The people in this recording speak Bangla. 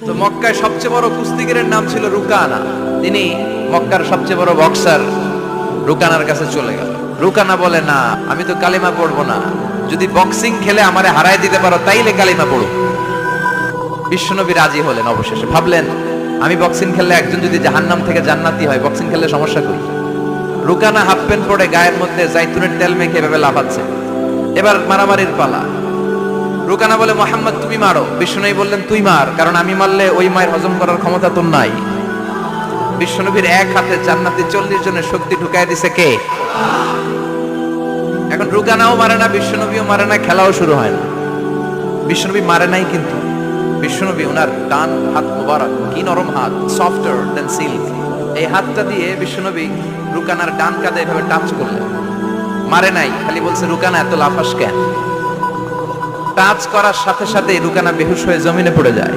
তো মক্কায় সবচেয়ে বড় কুস্তিগিরের নাম ছিল রুকানা। তিনি মক্কার সবচেয়ে বড় বক্সার রুকানার কাছে চলে গেল। রুকানা বলে, না, আমি তো কালিমা পড়বো না, যদি বক্সিং খেলে আমারে হারায় দিতে পারো তাইলে কালিমা পড়ো। বিশ্বনবী রাজি হলেন। অবশেষে ভাবলেন, আমি বক্সিং খেললে একজন যদি জাহান্নাম থেকে জান্নাতি হয়, বক্সিং খেললে সমস্যা কই। রুকানা হাফ প্যান্ট পরে গায়ের মধ্যে জাইতুনের তেল মেখে এভাবে লাফাচ্ছে। এবার মারামারির পালা। রুকানা বলে, মোহাম্মদ তুমি মারো। বিশ্বনবী বললেন, তুই মার, কারণ আমি মারলে ওই মায়ের হজম করার ক্ষমতা তোর নাই। বিশ্বনবীর এক হাতে জান্নাতে 40 জনের শক্তি ঢুকায় দিছে কে? এখন রুকানাও মারে না, বিশ্বনবীও মারে না, খেলাও শুরু হয় না। বিশ্বনবী মারে নাই, কিন্তু বিশ্বনবী ওনার ডান হাত মোবারক, কি নরম হাত, সফটার দেন সিল্ক, এই হাতটা দিয়ে বিশ্বনবী রুকানার ডান কাঁধে এভাবে টাচ করলেন। মারে নাই, খালি বলছে, রুকানা এত লাফাস কেন? টাচ করার সাথে সাথে রুকানা বেহুশ হয়ে জমিনে পড়ে যায়।